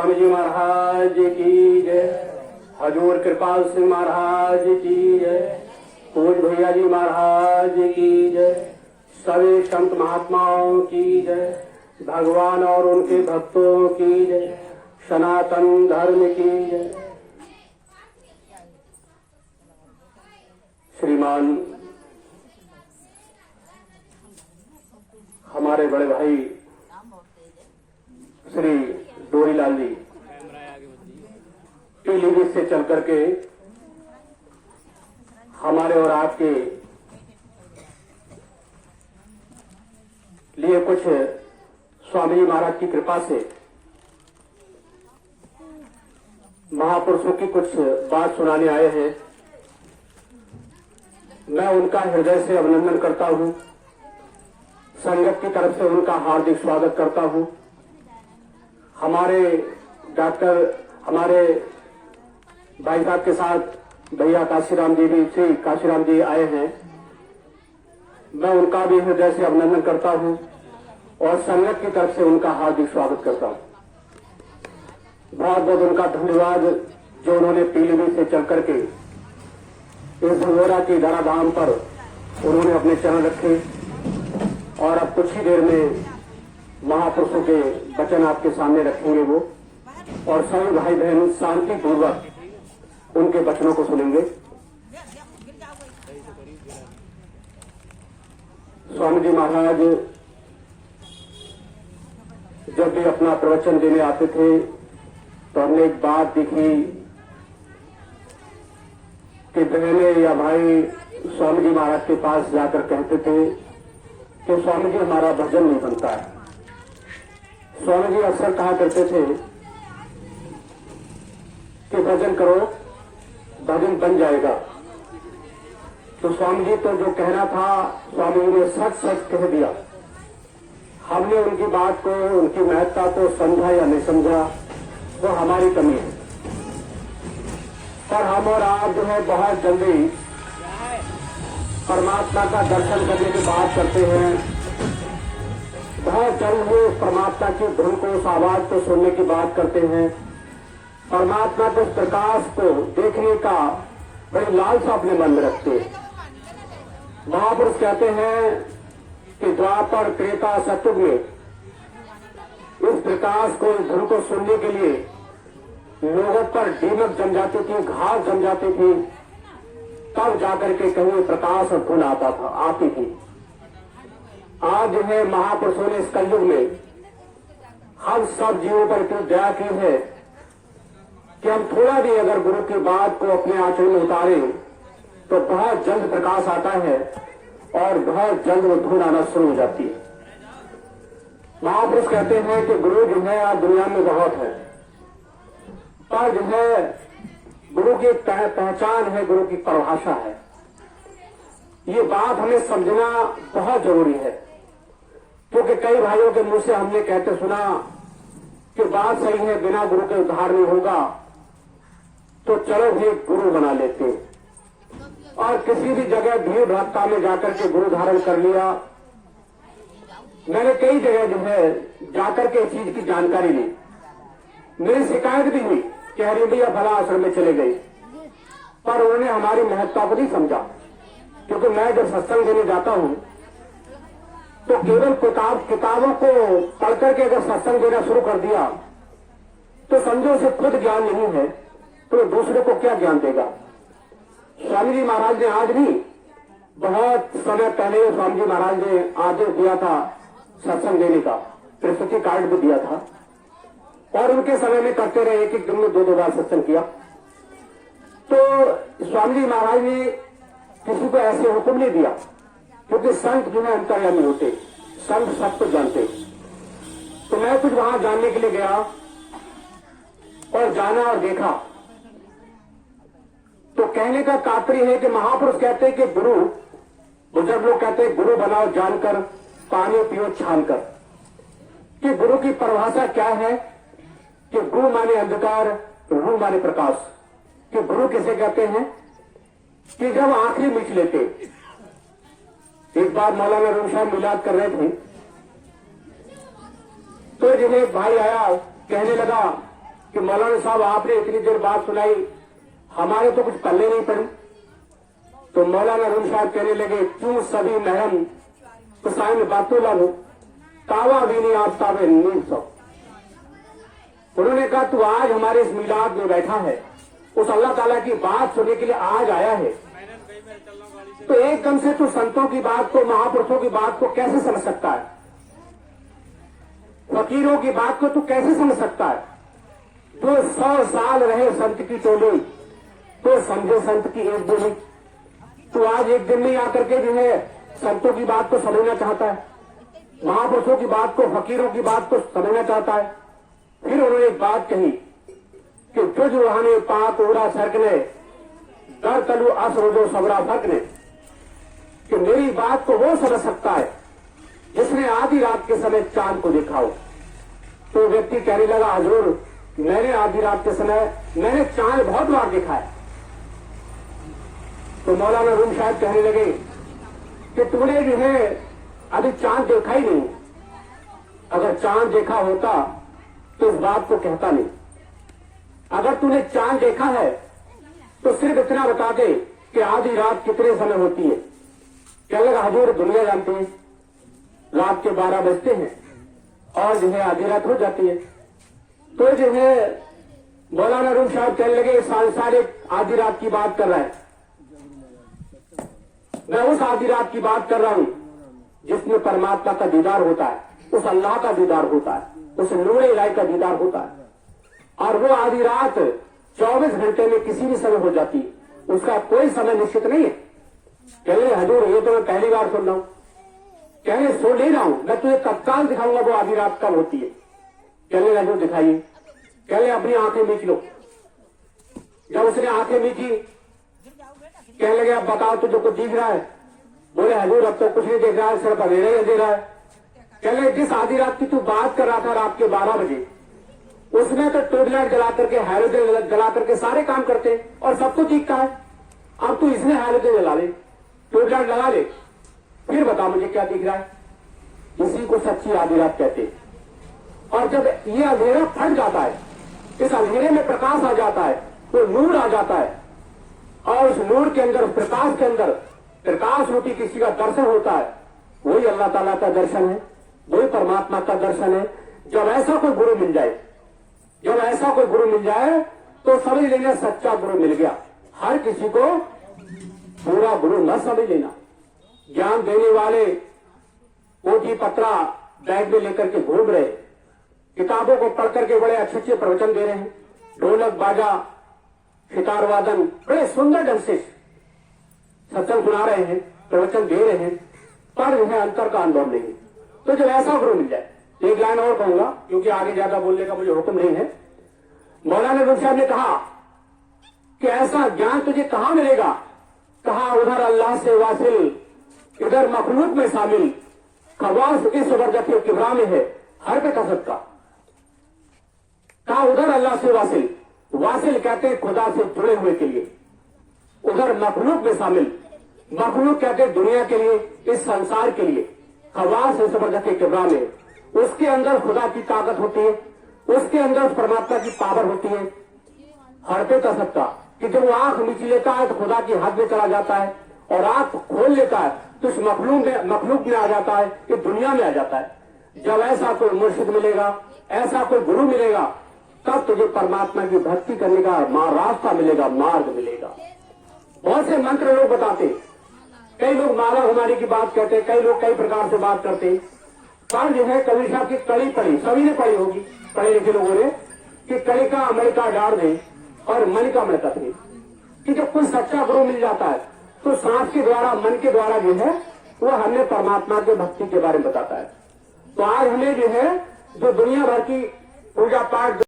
स्वामी जी महाराज की जय। हजूर कृपाल सिंह महाराज की जय। पूज भैया जी महाराज की जय। सभी संत महात्माओं की जय। भगवान और उनके भक्तों की जय। सनातन धर्म की जय। श्रीमान हमारे बड़े भाई श्री डोरीलाल जी पीलीभीत से चल करके हमारे और आपके लिए कुछ स्वामी जी महाराज की कृपा से महापुरुषों की कुछ बात सुनाने आए हैं। मैं उनका हृदय से अभिनंदन करता हूं, संगत की तरफ से उनका हार्दिक स्वागत करता हूं। हमारे भाई साहब के साथ भैया काशीराम जी भी, श्री काशीराम जी आए हैं। मैं उनका भी हृदय से अभिनंदन करता हूं और संगत की तरफ से उनका हार्दिक स्वागत करता हूं। बहुत बहुत उनका धन्यवाद जो उन्होंने पीलीभीत से चल करके इस भगोड़ा की धराधाम पर उन्होंने अपने चरण रखे और अब कुछ ही देर में महापुरुषों के वचन आपके सामने रखेंगे वो, और सभी भाई बहन शांति पूर्वक उनके वचनों को सुनेंगे। स्वामी जी महाराज जब भी अपना प्रवचन देने आते थे तो हमने एक बात देखी कि बहने या भाई स्वामी जी महाराज के पास जाकर कहते थे कि स्वामी जी हमारा भजन नहीं बनता है। स्वामी जी अक्सर कहा करते थे कि भजन करो, भजन बन जाएगा। तो स्वामी जी तो जो कहना था स्वामी जी ने सच सच कह दिया। हमने उनकी बात को, उनकी महत्ता को समझा या नहीं समझा वो हमारी कमी है। पर हम और आप जो है बहुत जल्दी परमात्मा का दर्शन करने की बात करते हैं, बहुत जल्द वो परमात्मा की धुन को, उस आवाज को सुनने की बात करते हैं, परमात्मा के प्रकाश को देखने का बड़ी लालसा अपने मन में रखते हैं। महापुरुष कहते हैं कि द्वापर त्रेता सतयुग में इस प्रकाश को, इस धुन को सुनने के लिए लोगों पर दीमक जम जाती थी, घास जम जाती थी, तब जाकर के कहीं प्रकाश और धुन आती थी। आज जो है महापुरुषों ने इस कलयुग में हम सब जीवों पर इतनी दया की है कि हम थोड़ा भी अगर गुरु की बात को अपने आंचल में उतारें तो बहुत जल्द प्रकाश आता है और बहुत जल्द वो धुन आना शुरू हो जाती है। महापुरुष कहते हैं कि गुरु जो है आज दुनिया में बहुत है, पर जो है गुरु की पहचान है, गुरु की परिभाषा है। ये बात हमें समझना बहुत जरूरी है, क्योंकि कई भाइयों के मुंह से हमने कहते सुना कि बात सही है, बिना गुरु के उद्धार नहीं होगा, तो चलो भी गुरु बना लेते, और किसी भी जगह भीड़ भड़का में जाकर के गुरु धारण कर लिया। मैंने कई जगह जो है जाकर के इस चीज की जानकारी ली, मेरी शिकायत भी हुई कि हरि भैया भला आश्रम में चले गए, पर उन्होंने हमारी महत्ता को नहीं समझा। क्योंकि मैं जब सत्संग देने जाता हूं तो केवल किताबों को पढ़ करके अगर सत्संग देना शुरू कर दिया तो समझो उसे खुद ज्ञान नहीं है तो दूसरे को क्या ज्ञान देगा। स्वामी जी महाराज ने आज भी, बहुत समय पहले स्वामी जी महाराज ने आदेश दिया था सत्संग देने का, प्रस्तुति कार्ड भी दिया था, और उनके समय में करते रहे, एक दिन में दो बार सत्संग किया। तो स्वामी जी महाराज ने किसी को ऐसे हुक्म नहीं दिया, क्योंकि संत जो है अंतर्यामी होते, संत सब कुछ जानते। तो मैं कुछ वहां जानने के लिए गया और जाना और देखा, तो कहने का तात्पर्य है कि महापुरुष कहते हैं कि गुरु, बुजुर्ग लोग कहते हैं गुरु बनाओ जानकर, पानी पियो छानकर। कि गुरु की परिभाषा क्या है कि गुरु माने अंधकार, रू माने प्रकाश। कि गुरु किसे कहते हैं कि जब आंखें मीच लेते। एक बार मौलाना रूम साहब मिलाद कर रहे थे तो जिन्हें भाई आया, कहने लगा कि मौलाना साहब आपने इतनी देर बात सुनाई, हमारे तो कुछ पल्ले नहीं पड़ी। तो मौलाना रूम साहब कहने लगे, क्यों सभी महरम तो साइन बातों लगो तावा भी नहीं आफ्ताबे नींद सो। उन्होंने कहा, तू आज हमारे इस मिलाद में बैठा है, उस अल्लाह ताला की बात सुनने के लिए आज आया है, तो एकदम से तू संतों की बात को, महापुरुषों की बात को कैसे समझ सकता है? फकीरों की बात को तू कैसे समझ सकता है? जो 100 साल रहे संत की टोली, तो समझे संत की एक बोली। तू आज एक दिन में आकर के जो है संतों की बात को समझना चाहता है, महापुरुषों की बात को, फकीरों की बात को समझना चाहता है। फिर उन्होंने एक बात कही कि तुझ रूहानी पाक उड़ा सर्क ने दर तलु असरोजो सबरा फर्क ने, कि मेरी बात को वो समझ सकता है जिसने आधी रात के समय चांद को देखा हो। तो व्यक्ति कहने लगा, हजूर मैंने आधी रात के समय मैंने चांद बहुत बार देखा है। तो मौलाना रूम साहब कहने लगे कि तुमने जो है अभी चांद देखा ही नहीं, अगर चांद देखा होता तो इस बात को कहता नहीं। अगर तूने चांद देखा है तो सिर्फ इतना बता दे कि आधी रात कितने समय होती है। कहने लगा, हजूर दुनिया जानती है रात के 12 बजते हैं और जो है आधी रात हो जाती है। तो जो है मौलाना रूम साहब कहने लगे, साल आधी रात की बात कर रहा है, मैं उस आधी रात की बात कर रहा हूं जिसमें परमात्मा का दीदार होता है, उस अल्लाह का दीदार होता है, उस नूर इलाही का दीदार होता है। और वो आधी रात 24 घंटे में किसी भी समय हो जाती है, उसका कोई समय निश्चित नहीं है। कहने हजूर ये तो मैं पहली बार सुन रहा हूं। कहने सो नहीं रहा हूं, मैं तुझे तत्काल दिखाऊंगा वो आधी रात कब होती है। कहने हजूर दिखाइए। कहने अपनी आंखें मीच लो। जब उसने आंखें मीची, कहने लगे, अब बताओ तुझे कुछ दिख रहा है? बोले हजूर अब तो कुछ नहीं देख रहा है, सिर्फ अंधेरा ही अंधेरा है। कहने जिस आधी रात की तू बात कर रहा था रात के 12 बजे, उसमें तो ट्यूबलाइट जला करके, हैलोजन जला करके सारे काम करते और सब कुछ दिखता है। अब तू इसमें हैलोजन जला ले, ट्यूबलाइट लगा ले, फिर बता मुझे क्या दिख रहा है। इसी को सच्ची आधी रात कहते हैं। और जब ये अंधेरा फट जाता है, इस अंधेरे में प्रकाश आ जाता है, तो नूर आ जाता है, और उस नूर के अंदर, प्रकाश के अंदर प्रकाश रूपी किसी का दर्शन होता है, वही अल्लाह ताला का दर्शन है, वही परमात्मा का दर्शन है। जब ऐसा कोई गुरु मिल जाए, जब ऐसा कोई गुरु मिल जाए तो समझ लेना सच्चा गुरु मिल गया। हर किसी को पूरा गुरु न समझ लेना। ज्ञान देने वाले पोथी पत्रा बैग में लेकर के घूम रहे, किताबों को पढ़ करके बड़े अच्छे अच्छे प्रवचन दे रहे हैं, ढोलक बाजा सितार वादन बड़े सुंदर ढंग से सत्संग सुना रहे हैं, प्रवचन दे रहे हैं, पर उन्हें अंतर का अनुभव नहीं। तो जब ऐसा गुरु मिल जाए, एक लाइन और कहूंगा क्योंकि आगे ज्यादा बोलने का मुझे हुक्म नहीं है। मौलाना रूम साहब ने कहा कि ऐसा ज्ञान तुझे कहां मिलेगा? कहा उधर अल्लाह से वासिल, इधर मखलूक में शामिल, खवास इस वर्जत के किबरा में है हर पे कसरत का। कहा उधर अल्लाह से वासिल, वासिल कहते हैं खुदा से जुड़े हुए के लिए, उधर मखलूक में शामिल, मखलूक कहते हैं दुनिया के लिए, इस संसार के लिए। खवास इस वर्जत के किबरा में, उसके अंदर खुदा की ताकत होती है, उसके अंदर परमात्मा की पावर होती है। हर पे कसरत का कि जब वो आंख नीचे लेता है तो खुदा की हद में चला जाता है, और आंख खोल लेता है तो इस मखलूक में आ जाता है, ये दुनिया में आ जाता है। जब ऐसा कोई मुर्शिद मिलेगा, ऐसा कोई गुरु मिलेगा, तब तुझे परमात्मा की भक्ति करने का रास्ता मिलेगा, मार्ग मिलेगा। बहुत से मंत्र लोग बताते, कई लोग माला घुमाने की बात करते, कई लोग कई प्रकार से बात करते, पर जो है कबीर साहब की कड़ी पड़ी, सभी ने पढ़ी होगी, पढ़े लिखे लोगों ने, कि कड़ी का अमेरिका डाल दे और मन का मड़का दे। कि जब कोई सच्चा गुरु मिल जाता है तो सांस के द्वारा, मन के द्वारा जो है वो हमें परमात्मा के भक्ति के बारे में बताता है। तो आज हमें जो है जो दुनिया भर की पूजा पाठ